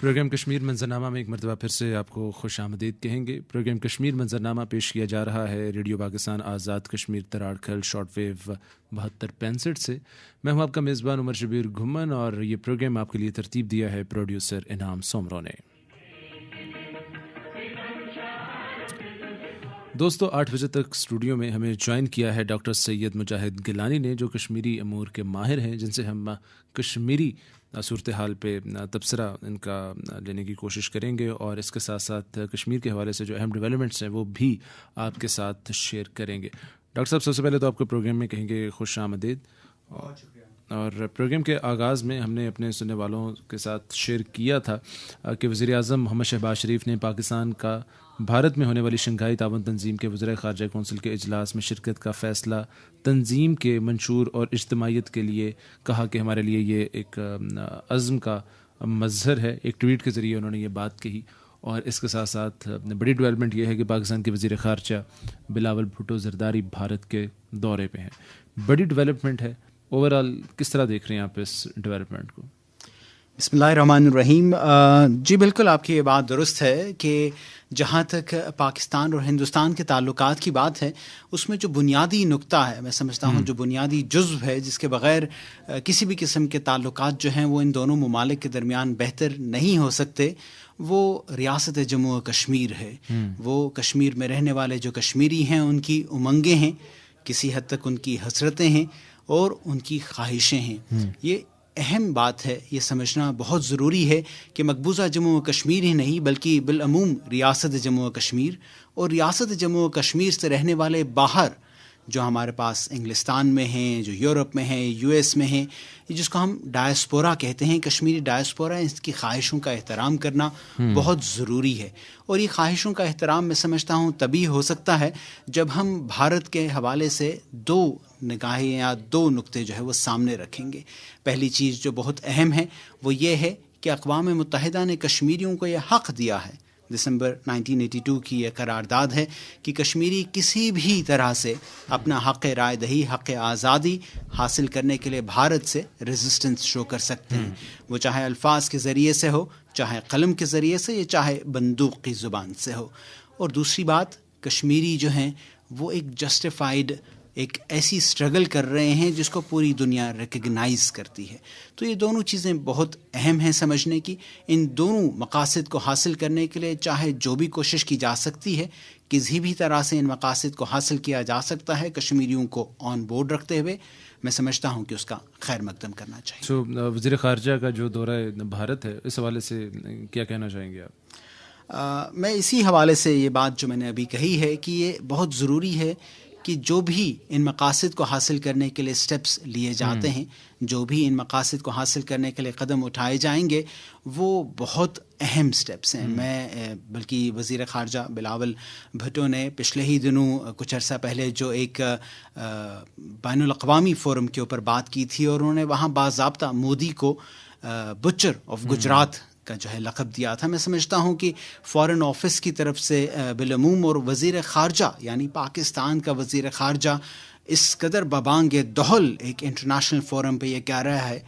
Programme Kashmir منظرنامہ میں ایک مرتبہ پھر سے آپ کو خوش آمدید کہیں گے. پروگرام کشمیر منظرنامہ پیش کیا جا رہا ہے radio Pakistan Azad Kashmir Tararkhal short wave 7265 سے. میں ہوں آپ کا میزبان عمر شبیر گھمن اور یہ پروگرام آپ کے لیے ترتیب دیا ہے پروڈیوسر انعام سومرو نے. دوستو 8 بجے تک اسٹوڈیو میں ہمیں جوائن کیا ہے ڈاکٹر سید مجاہد گیلانی نے، جو کشمیری امور کے ماہر ہیں، جن سے ہم کشمیری صورتحال پہ تبصرہ ان کا لینے کی کوشش کریں گے اور اس کے ساتھ ساتھ کشمیر کے حوالے سے جو اہم ڈیولپمنٹس ہیں وہ بھی آپ کے ساتھ شیئر کریں گے. ڈاکٹر صاحب، سب سے پہلے تو آپ کو پروگرام میں کہیں گے خوش آمدید. اور پروگرام کے آغاز میں ہم نے اپنے سننے والوں کے ساتھ شیئر کیا تھا کہ وزیر اعظم محمد شہباز شریف نے پاکستان کا بھارت میں ہونے والی شنگھائی تعاون تنظیم کے وزرائے خارجہ کونسل کے اجلاس میں شرکت کا فیصلہ تنظیم کے منشور اور اجتماعیت کے لیے کہا کہ ہمارے لیے یہ ایک عزم کا مظہر ہے. ایک ٹویٹ کے ذریعے انہوں نے یہ بات کہی. اور اس کے ساتھ ساتھ بڑی ڈیولپمنٹ یہ ہے کہ پاکستان کے وزیر خارجہ بلاول بھٹو زرداری بھارت کے دورے پہ ہیں. بڑی ڈیولپمنٹ ہے. اوور آل کس طرح دیکھ رہے ہیں آپ اس ڈیولپمنٹ کو؟ بسم اللہ الرحمن الرحیم. جی بالکل آپ کی یہ بات درست ہے کہ جہاں تک پاکستان اور ہندوستان کے تعلقات کی بات ہے، اس میں جو بنیادی نقطہ ہے، میں سمجھتا ہوں جو بنیادی جزو ہے جس کے بغیر کسی بھی قسم کے تعلقات جو ہیں وہ ان دونوں ممالک کے درمیان بہتر نہیں ہو سکتے، وہ ریاست جموں و کشمیر ہے. وہ کشمیر میں رہنے والے جو کشمیری ہیں ان کی امنگیں ہیں، کسی حد تک ان کی حسرتیں ہیں اور ان کی خواہشیں ہیں. یہ اہم بات ہے، یہ سمجھنا بہت ضروری ہے کہ مقبوضہ جموں و کشمیر ہی نہیں بلکہ بالعموم ریاست جموں و کشمیر اور ریاست جموں و کشمیر سے رہنے والے باہر جو ہمارے پاس انگلستان میں ہیں، جو یورپ میں ہیں، یو ایس میں ہیں، جس کو ہم ڈائسپورا کہتے ہیں، کشمیری ڈائسپورا، اس کی خواہشوں کا احترام کرنا بہت ضروری ہے. اور یہ خواہشوں کا احترام میں سمجھتا ہوں تبھی ہو سکتا ہے جب ہم بھارت کے حوالے سے دو نگاہیں یا دو نقطے جو ہے وہ سامنے رکھیں گے. پہلی چیز جو بہت اہم ہے وہ یہ ہے کہ اقوام متحدہ نے کشمیریوں کو یہ حق دیا ہے، دسمبر 1982 کی یہ قرارداد ہے کہ کشمیری کسی بھی طرح سے اپنا حق رائے دہی، حق آزادی حاصل کرنے کے لیے بھارت سے ریزسٹنس شو کر سکتے ہیں، وہ چاہے الفاظ کے ذریعے سے ہو، چاہے قلم کے ذریعے سے، یا چاہے بندوق کی زبان سے ہو. اور دوسری بات، کشمیری جو ہیں وہ ایک جسٹیفائیڈ ایک ایسی سٹرگل کر رہے ہیں جس کو پوری دنیا ریکگنائز کرتی ہے. تو یہ دونوں چیزیں بہت اہم ہیں سمجھنے کی. ان دونوں مقاصد کو حاصل کرنے کے لیے چاہے جو بھی کوشش کی جا سکتی ہے، کسی بھی طرح سے ان مقاصد کو حاصل کیا جا سکتا ہے، کشمیریوں کو آن بورڈ رکھتے ہوئے میں سمجھتا ہوں کہ اس کا خیر مقدم کرنا چاہیے. وزیر خارجہ کا جو دورہ بھارت ہے، اس حوالے سے کیا کہنا چاہیں گے آپ؟ میں اسی حوالے سے یہ بات جو میں نے ابھی کہی ہے کہ یہ بہت ضروری ہے کہ جو بھی ان مقاصد کو حاصل کرنے کے لیے سٹیپس لیے جاتے ہیں، جو بھی ان مقاصد کو حاصل کرنے کے لیے قدم اٹھائے جائیں گے، وہ بہت اہم سٹیپس ہیں. میں بلکہ وزیر خارجہ بلاول بھٹو نے پچھلے ہی دنوں کچھ عرصہ پہلے جو ایک بین الاقوامی فورم کے اوپر بات کی تھی اور انہوں نے وہاں باضابطہ مودی کو بچر آف گجرات کا جو ہے لقب دیا تھا. میں سمجھتا ہوں کہ فارن آفس کی طرف سے بالعموم اور وزیر خارجہ یعنی پاکستان کا وزیر خارجہ اس قدر ببانگ دہل ایک انٹرنیشنل فورم پہ یہ کہہ رہا ہے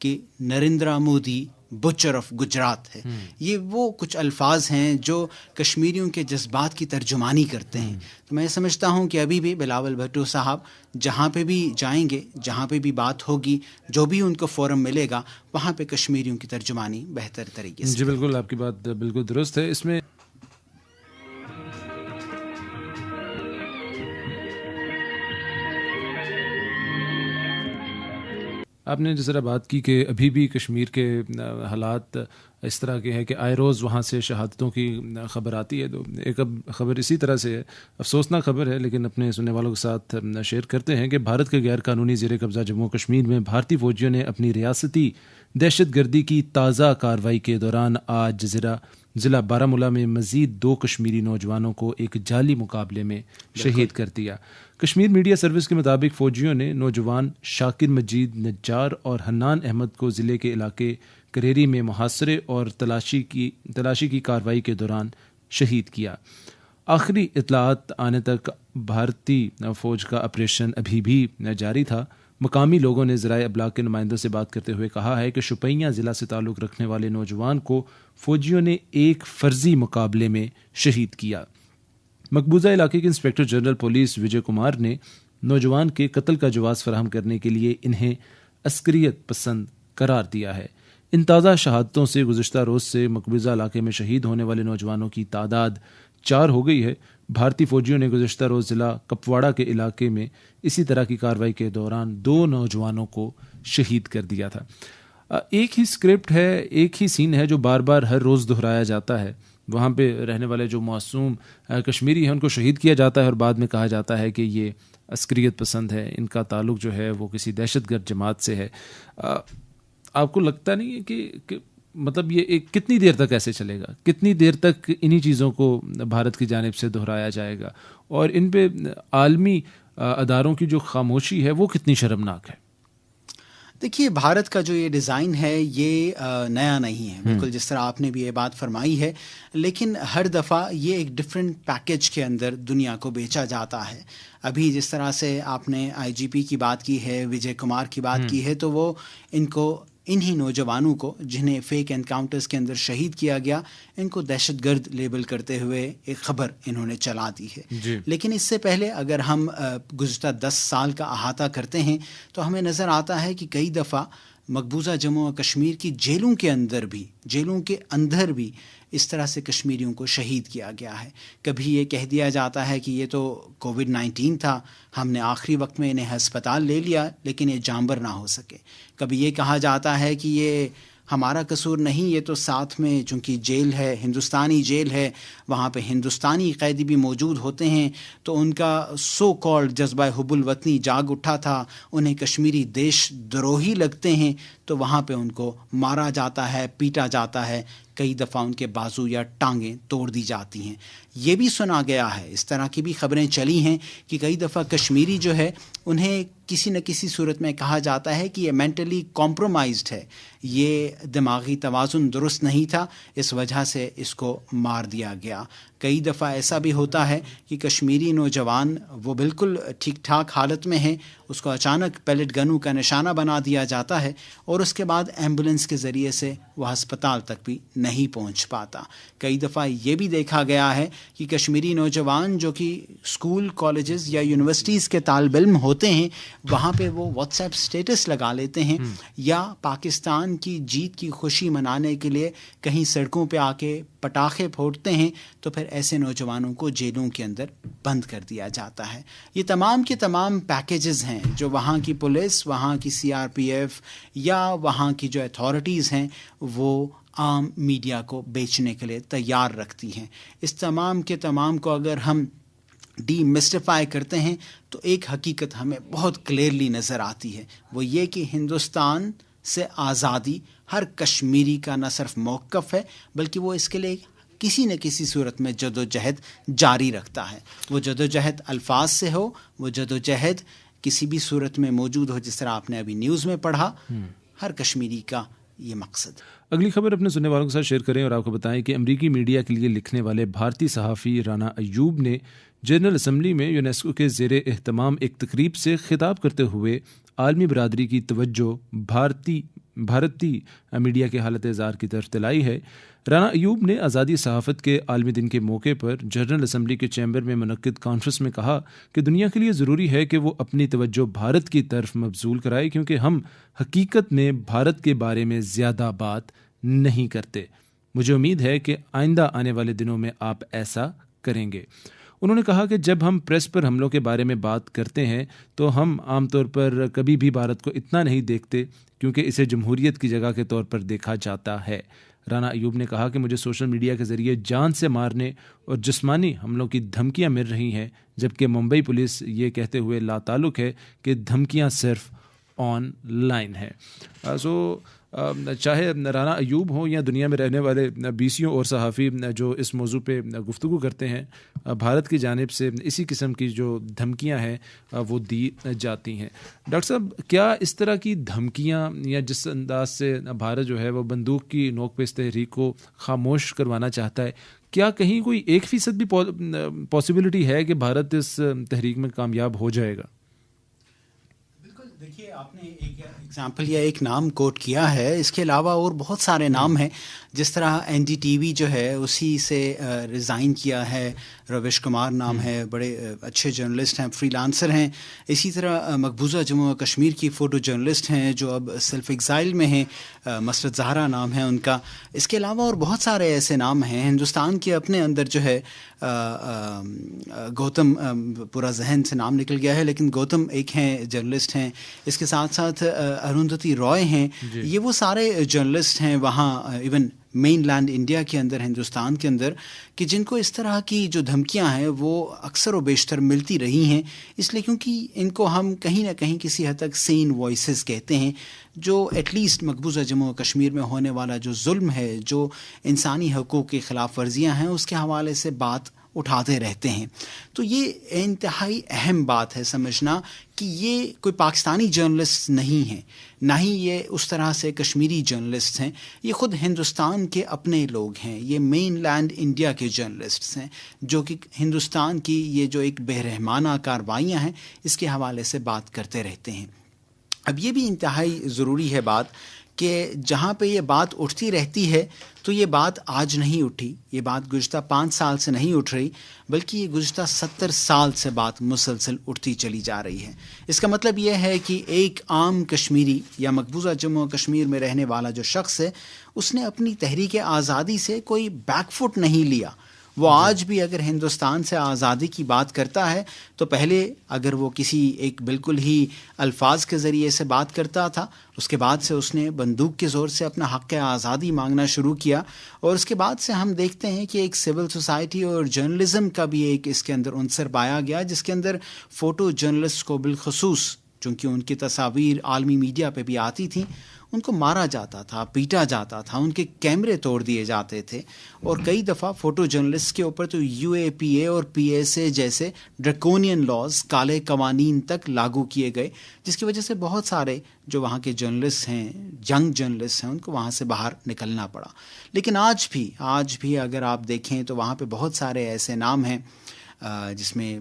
کہ نریندر مودی بچر آف گجرات ہے. یہ وہ کچھ الفاظ ہیں جو کشمیریوں کے جذبات کی ترجمانی کرتے ہیں. تو میں سمجھتا ہوں کہ ابھی بھی بلاول بھٹو صاحب جہاں پہ بھی جائیں گے، جہاں پہ بھی بات ہوگی، جو بھی ان کو فورم ملے گا، وہاں پہ کشمیریوں کی ترجمانی بہتر طریقے سے. جی بالکل، آپ کی بات بالکل درست ہے. اس میں آپ نے جس طرح بات کی کہ ابھی بھی کشمیر کے حالات اس طرح کے ہیں کہ آئے روز وہاں سے شہادتوں کی خبر آتی ہے. تو ایک اب خبر اسی طرح سے ہے، افسوسناک خبر ہے، لیکن اپنے سننے والوں کے ساتھ شیئر کرتے ہیں کہ بھارت کے غیر قانونی زیر قبضہ جموں کشمیر میں بھارتی فوجیوں نے اپنی ریاستی دہشت گردی کی تازہ کارروائی کے دوران آج ضلع بارہمولہ میں مزید 2 کشمیری نوجوانوں کو ایک جعلی مقابلے میں شہید کر دیا. کشمیر میڈیا سروس کے مطابق فوجیوں نے نوجوان شاکر مجید نجار اور حنان احمد کو ضلع کے علاقے کریری میں محاصرے اور تلاشی کی کارروائی کے دوران شہید کیا. آخری اطلاعات آنے تک بھارتی فوج کا آپریشن ابھی بھی جاری تھا. مقامی لوگوں نے ذرائع ابلاغ کے نمائندوں سے بات کرتے ہوئے کہا ہے کہ شوپیاں ضلع سے تعلق رکھنے والے نوجوان کو فوجیوں نے ایک فرضی مقابلے میں شہید کیا۔ مقبوضہ علاقے کے انسپکٹر جنرل پولیس وجے کمار نے نوجوان کے قتل کا جواز فراہم کرنے کے لیے انہیں عسکریت پسند قرار دیا ہے۔ ان تازہ شہادتوں سے گزشتہ روز سے مقبوضہ علاقے میں شہید ہونے والے نوجوانوں کی تعداد 4 ہو گئی ہے۔ بھارتی فوجیوں نے گزشتہ روز ضلع کپواڑہ کے علاقے میں اسی طرح کی کارروائی کے دوران 2 نوجوانوں کو شہید کر دیا تھا۔ ایک ہی اسکرپٹ ہے، ایک ہی سین ہے جو بار بار ہر روز دہرایا جاتا ہے۔ وہاں پہ رہنے والے جو معصوم کشمیری ہیں ان کو شہید کیا جاتا ہے اور بعد میں کہا جاتا ہے کہ یہ عسکریت پسند ہے، ان کا تعلق جو ہے وہ کسی دہشت گرد جماعت سے ہے۔ آپ کو لگتا نہیں ہے کہ مطلب یہ ایک کتنی دیر تک ایسے چلے گا، کتنی دیر تک انہی چیزوں کو بھارت کی جانب سے دہرایا جائے گا، اور ان پہ عالمی اداروں کی جو خاموشی ہے وہ کتنی شرمناک ہے؟ دیکھیے، بھارت کا جو یہ ڈیزائن ہے یہ نیا نہیں ہے، بالکل جس طرح آپ نے بھی یہ بات فرمائی ہے، لیکن ہر دفعہ یہ ایک ڈفرینٹ پیکیج کے اندر دنیا کو بیچا جاتا ہے۔ ابھی جس طرح سے آپ نے آئی جی پی کی بات کی ہے، وجے کمار کی بات کی ہے، تو وہ انہی نوجوانوں کو جنہیں فیک انکاؤنٹرز کے اندر شہید کیا گیا، ان کو دہشت گرد لیبل کرتے ہوئے ایک خبر انہوں نے چلا دی ہے جی۔ لیکن اس سے پہلے اگر ہم گزشتہ 10 سال کا احاطہ کرتے ہیں تو ہمیں نظر آتا ہے کہ کئی دفعہ مقبوضہ جموں و کشمیر کی جیلوں کے اندر بھی اس طرح سے کشمیریوں کو شہید کیا گیا ہے۔ کبھی یہ کہہ دیا جاتا ہے کہ یہ تو کووڈ-19 تھا، ہم نے آخری وقت میں انہیں ہسپتال لے لیا لیکن یہ جانبر نہ ہو سکے۔ کبھی یہ کہا جاتا ہے کہ یہ ہمارا قصور نہیں، یہ تو ساتھ میں چونکہ جیل ہے، ہندوستانی جیل ہے، وہاں پہ ہندوستانی قیدی بھی موجود ہوتے ہیں، تو ان کا سو کالڈ جذبہ حب الوطنی جاگ اٹھا تھا، انہیں کشمیری دیش دروہی لگتے ہیں، تو وہاں پہ ان کو مارا جاتا ہے، پیٹا جاتا ہے، کئی دفعہ ان کے بازو یا ٹانگیں توڑ دی جاتی ہیں۔ یہ بھی سنا گیا ہے، اس طرح کی بھی خبریں چلی ہیں کہ کئی دفعہ کشمیری جو ہے انہیں کسی نہ کسی صورت میں کہا جاتا ہے کہ یہ مینٹلی کمپرومائزڈ ہے، یہ دماغی توازن درست نہیں تھا، اس وجہ سے اس کو مار دیا گیا۔ کئی دفعہ ایسا بھی ہوتا ہے کہ کشمیری نوجوان وہ بالکل ٹھیک ٹھاک حالت میں ہے، اس کو اچانک پیلٹ گنوں کا نشانہ بنا دیا جاتا ہے اور اس کے بعد ایمبولنس کے ذریعے سے وہ ہسپتال تک بھی نہیں پہنچ پاتا۔ کئی دفعہ یہ بھی دیکھا گیا ہے کہ کشمیری نوجوان جو کہ اسکول، کالجز یا یونیورسٹیز کے طالب علم ہوتے ہیں، وہاں پہ وہ واٹس ایپ اسٹیٹس لگا لیتے ہیں یا پاکستان کی جیت کی خوشی منانے کے لیے کہیں سڑکوں پہ آ کے پٹاخے پھوڑتے ہیں، تو پھر ایسے نوجوانوں کو جیلوں کے اندر بند کر دیا جاتا ہے۔ یہ تمام کے تمام پیکیجز ہیں جو وہاں کی پولیس، وہاں کی CRPF یا وہاں کی جو اتھارٹیز ہیں وہ عام میڈیا کو بیچنے کے لیے تیار رکھتی ہیں۔ اس تمام کے تمام کو اگر ہم ڈی مسٹیفائی کرتے ہیں تو ایک حقیقت ہمیں بہت کلیئرلی نظر آتی ہے، وہ یہ کہ ہندوستان سے آزادی ہر کشمیری کا نہ صرف موقف ہے بلکہ وہ اس کے لیے کسی نہ کسی صورت میں جدوجہد جاری رکھتا ہے۔ وہ جدوجہد الفاظ سے ہو، وہ جدوجہد کسی بھی صورت میں موجود ہو، جس طرح آپ نے ابھی نیوز میں پڑھا، ہر کشمیری کا یہ مقصد۔ اگلی خبر اپنے سننے والوں کے ساتھ شیئر کریں اور آپ کو بتائیں کہ امریکی میڈیا کے لیے لکھنے والے بھارتی صحافی رانا ایوب نے جنرل اسمبلی میں یونیسکو کے زیر اہتمام ایک تقریب سے خطاب کرتے ہوئے عالمی برادری کی توجہ بھارتی میڈیا کے حالت اظہار کی طرف دلائی ہے۔ رانا ایوب نے آزادی صحافت کے عالمی دن کے موقع پر جنرل اسمبلی کے چیمبر میں منعقد کانفرنس میں کہا کہ دنیا کے لیے ضروری ہے کہ وہ اپنی توجہ بھارت کی طرف مبذول کرائے، کیونکہ ہم حقیقت میں بھارت کے بارے میں زیادہ بات نہیں کرتے۔ مجھے امید ہے کہ آئندہ آنے والے دنوں میں آپ ایسا کریں گے۔ انہوں نے کہا کہ جب ہم پریس پر حملوں کے بارے میں بات کرتے ہیں تو ہم عام طور پر کبھی بھی بھارت کو اتنا نہیں دیکھتے، کیونکہ اسے جمہوریت کی جگہ کے طور پر دیکھا جاتا ہے۔ رانا ایوب نے کہا کہ مجھے سوشل میڈیا کے ذریعے جان سے مارنے اور جسمانی حملوں کی دھمکیاں مل رہی ہیں، جبکہ ممبئی پولیس یہ کہتے ہوئے لا تعلق ہے کہ دھمکیاں صرف آن لائن ہے۔ چاہے رانا ایوب ہوں یا دنیا میں رہنے والے بیسیوں اور صحافی جو اس موضوع پہ گفتگو کرتے ہیں، بھارت کی جانب سے اسی قسم کی جو دھمکیاں ہیں وہ دی جاتی ہیں۔ ڈاکٹر صاحب، کیا اس طرح کی دھمکیاں یا جس انداز سے بھارت جو ہے وہ بندوق کی نوک پہ اس تحریک کو خاموش کروانا چاہتا ہے، کیا کہیں کوئی 1% بھی پاسبلٹی ہے کہ بھارت اس تحریک میں کامیاب ہو جائے گا؟ دیکھیے آپ نے ایک ایگزامپل یا ایک نام کوٹ کیا ہے، اس کے علاوہ اور بہت سارے نام ہیں. جس طرح این ڈی ٹی وی جو ہے اسی سے ریزائن کیا ہے رویش کمار نام ہے، بڑے اچھے جرنلسٹ ہیں، فری لانسر ہیں. اسی طرح مقبوضہ جموں و کشمیر کی فوٹو جرنلسٹ ہیں جو اب سیلف ایگزائل میں ہیں، مسرت زہرا نام ہے ان کا. اس کے علاوہ اور بہت سارے ایسے نام ہیں. ہندوستان کے اپنے اندر جو ہے گوتم، پورا ذہن سے نام نکل گیا ہے لیکن گوتم ایک ہیں جرنلسٹ ہیں. اس کے ساتھ ساتھ اروندھتی رائے ہیں. یہ وہ سارے جرنلسٹ ہیں وہاں ایون مین لینڈ انڈیا کے اندر، ہندوستان کے اندر، کہ جن کو اس طرح کی جو دھمکیاں ہیں وہ اکثر و بیشتر ملتی رہی ہیں. اس لیے کیونکہ ان کو ہم کہیں نہ کہیں کسی حد تک سین وائسز کہتے ہیں، جو ایٹ لیسٹ مقبوضہ جموں و کشمیر میں ہونے والا جو ظلم ہے، جو انسانی حقوق کی خلاف ورزیاں ہیں، اس کے حوالے سے بات اٹھاتے رہتے ہیں. تو یہ انتہائی اہم بات ہے سمجھنا کہ یہ کوئی پاکستانی جرنلسٹ نہیں ہیں، نہ ہی یہ اس طرح سے کشمیری جرنلسٹ ہیں. یہ خود ہندوستان کے اپنے لوگ ہیں، یہ مین لینڈ انڈیا کے جرنلسٹس ہیں جو کہ ہندوستان کی یہ جو ایک بے رحمانہ کارروائیاں ہیں اس کے حوالے سے بات کرتے رہتے ہیں. اب یہ بھی انتہائی ضروری ہے بات کہ جہاں پہ یہ بات اٹھتی رہتی ہے تو یہ بات آج نہیں اٹھی، یہ بات گزشتہ 5 سال سے نہیں اٹھ رہی، بلکہ یہ گزشتہ 70 سال سے بات مسلسل اٹھتی چلی جا رہی ہے. اس کا مطلب یہ ہے کہ ایک عام کشمیری یا مقبوضہ جموں و کشمیر میں رہنے والا جو شخص ہے اس نے اپنی تحریک آزادی سے کوئی بیک فٹ نہیں لیا. وہ آج بھی اگر ہندوستان سے آزادی کی بات کرتا ہے تو پہلے اگر وہ کسی ایک بالکل ہی الفاظ کے ذریعے سے بات کرتا تھا، اس کے بعد سے اس نے بندوق کے زور سے اپنا حق آزادی مانگنا شروع کیا. اور اس کے بعد سے ہم دیکھتے ہیں کہ ایک سول سوسائٹی اور جرنلزم کا بھی ایک اس کے اندر عنصر پایا گیا، جس کے اندر فوٹو جرنلسٹ کو بالخصوص، چونکہ ان کی تصاویر عالمی میڈیا پہ بھی آتی تھیں، ان کو مارا جاتا تھا، پیٹا جاتا تھا، ان کے کیمرے توڑ دیے جاتے تھے. اور کئی دفعہ فوٹو جرنلسٹ کے اوپر تو یو اے پی اے اور پی ایس اے جیسے ڈریکونین لاز، کالے قوانین تک لاگو کیے گئے، جس کی وجہ سے بہت سارے جو وہاں کے جرنلسٹ ہیں، ینگ جرنلسٹ ہیں، ان کو وہاں سے باہر نکلنا پڑا. لیکن آج بھی اگر آپ دیکھیں تو وہاں پہ بہت سارے ایسے نام ہیں، جس میں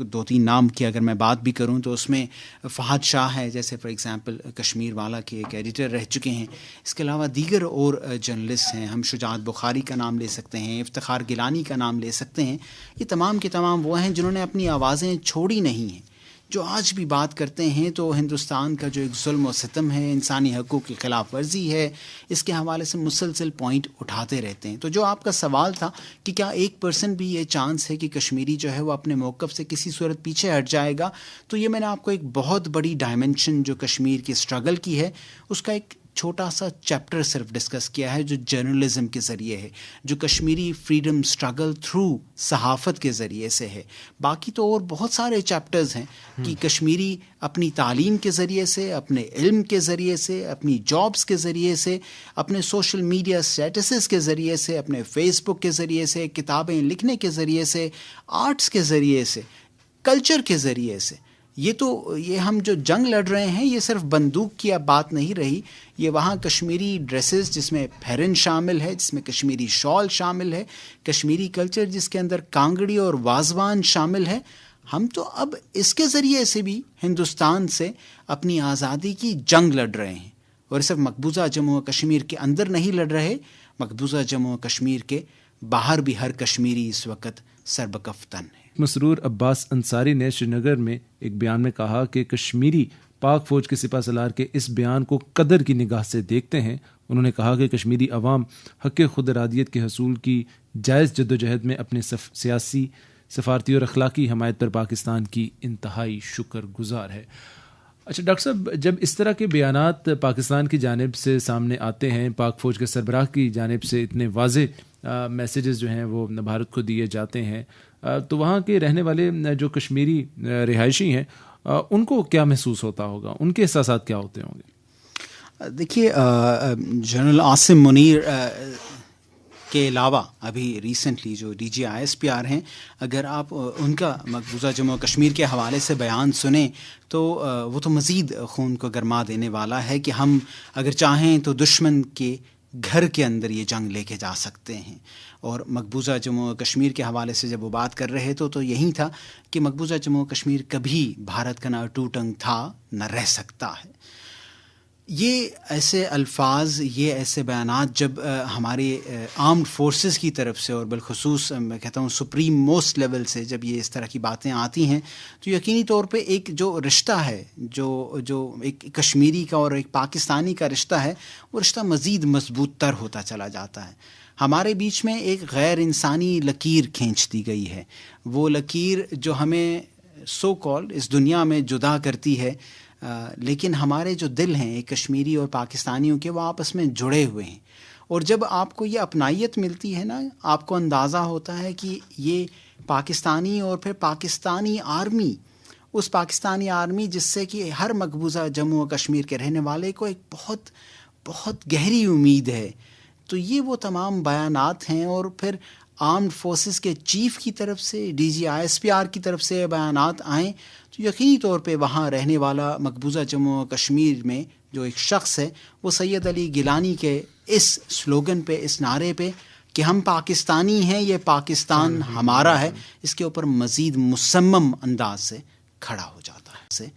2-3 نام کی اگر میں بات بھی کروں تو اس میں فہد شاہ ہے، جیسے فار ایگزامپل کشمیر والا کے ایک ایڈیٹر رہ چکے ہیں. اس کے علاوہ دیگر اور جرنلسٹ ہیں، ہم شجاعت بخاری کا نام لے سکتے ہیں، افتخار گیلانی کا نام لے سکتے ہیں. یہ تمام کے تمام وہ ہیں جنہوں نے اپنی آوازیں چھوڑی نہیں ہیں، جو آج بھی بات کرتے ہیں تو ہندوستان کا جو ایک ظلم و ستم ہے، انسانی حقوق کی خلاف ورزی ہے، اس کے حوالے سے مسلسل پوائنٹ اٹھاتے رہتے ہیں. تو جو آپ کا سوال تھا کہ کیا 1% بھی یہ چانس ہے کہ کشمیری جو ہے وہ اپنے موقف سے کسی صورت پیچھے ہٹ جائے گا، تو یہ میں نے آپ کو ایک بہت بڑی ڈائمنشن جو کشمیر کی اسٹرگل کی ہے اس کا ایک چھوٹا سا چیپٹر صرف ڈسکس کیا ہے، جو جرنلزم کے ذریعے ہے، جو کشمیری فریڈم اسٹرگل تھرو صحافت کے ذریعے سے ہے. باقی تو اور بہت سارے چیپٹرز ہیں کہ کشمیری اپنی تعلیم کے ذریعے سے، اپنے علم کے ذریعے سے، اپنی جابز کے ذریعے سے، اپنے سوشل میڈیا اسٹیٹسز کے ذریعے سے، اپنے فیس بک کے ذریعے سے، کتابیں لکھنے کے ذریعے سے، آرٹس کے ذریعے سے، کلچر کے ذریعے سے. یہ ہم جو جنگ لڑ رہے ہیں یہ صرف بندوق کی اب بات نہیں رہی، یہ وہاں کشمیری ڈریسز جس میں پھیرن شامل ہے، جس میں کشمیری شال شامل ہے، کشمیری کلچر جس کے اندر کانگڑی اور وازوان شامل ہے. ہم تو اب اس کے ذریعے سے بھی ہندوستان سے اپنی آزادی کی جنگ لڑ رہے ہیں، اور صرف مقبوضہ جموں و کشمیر کے اندر نہیں لڑ رہے، مقبوضہ جموں و کشمیر کے باہر بھی ہر کشمیری اس وقت سربکفتن ہے. مسرور عباس انصاری نے سری نگر میں ایک بیان میں کہا کہ کشمیری پاک فوج کے سپہ سالار کے اس بیان کو قدر کی نگاہ سے دیکھتے ہیں. انہوں نے کہا کہ کشمیری عوام حق خود ارادیت کے حصول کی جائز جدوجہد میں اپنے سیاسی، سفارتی اور اخلاقی حمایت پر پاکستان کی انتہائی شکر گزار ہے. اچھا ڈاکٹر صاحب، جب اس طرح کے بیانات پاکستان کی جانب سے سامنے آتے ہیں، پاک فوج کے سربراہ کی جانب سے اتنے واضح میسیجز جو ہیں وہ بھارت کو دیے جاتے ہیں، تو وہاں کے رہنے والے جو کشمیری رہائشی ہیں ان کو کیا محسوس ہوتا ہوگا، ان کے احساسات کیا ہوتے ہوں گے؟ دیکھیے، جنرل عاصم منیر کے علاوہ ابھی ریسنٹلی جو D G I S P R ہیں، اگر آپ ان کا مقبوضہ جموں و کشمیر کے حوالے سے بیان سنیں تو وہ تو مزید خون کو گرما دینے والا ہے کہ ہم اگر چاہیں تو دشمن کے گھر کے اندر یہ جنگ لے کے جا سکتے ہیں. اور مقبوضہ جموں و کشمیر کے حوالے سے جب وہ بات کر رہے تو یہی تھا کہ مقبوضہ جموں و کشمیر کبھی بھارت کا نہ اٹوٹ انگ تھا نہ رہ سکتا ہے. یہ ایسے الفاظ، یہ ایسے بیانات جب ہمارے آرمڈ فورسز کی طرف سے، اور بالخصوص میں کہتا ہوں سپریم موسٹ لیول سے جب یہ اس طرح کی باتیں آتی ہیں تو یقینی طور پہ ایک جو رشتہ ہے، جو ایک کشمیری کا اور ایک پاکستانی کا رشتہ ہے، وہ رشتہ مزید مضبوط تر ہوتا چلا جاتا ہے. ہمارے بیچ میں ایک غیر انسانی لکیر کھینچ دی گئی ہے. وہ لکیر جو ہمیں سو کال اس دنیا میں جدا کرتی ہے، لیکن ہمارے جو دل ہیں ایک کشمیری اور پاکستانیوں کے، وہ آپس میں جڑے ہوئے ہیں. اور جب آپ کو یہ اپنائیت ملتی ہے نا، آپ کو اندازہ ہوتا ہے کہ یہ پاکستانی اور پھر پاکستانی آرمی، اس پاکستانی آرمی جس سے کہ ہر مقبوضہ جموں و کشمیر کے رہنے والے کو ایک بہت بہت گہری امید ہے. تو یہ وہ تمام بیانات ہیں. اور پھر آرمڈ فورسز کے چیف کی طرف سے، DG ISPR کی طرف سے بیانات آئیں تو یقینی طور پہ وہاں رہنے والا مقبوضہ جموں و کشمیر میں جو ایک شخص ہے، وہ سید علی گیلانی کے اس سلوگن پہ، اس نعرے پہ کہ ہم پاکستانی ہیں، یہ پاکستان ہمارا ہے، اس کے اوپر مزید مصمم انداز سے کھڑا ہو جاتا ہے.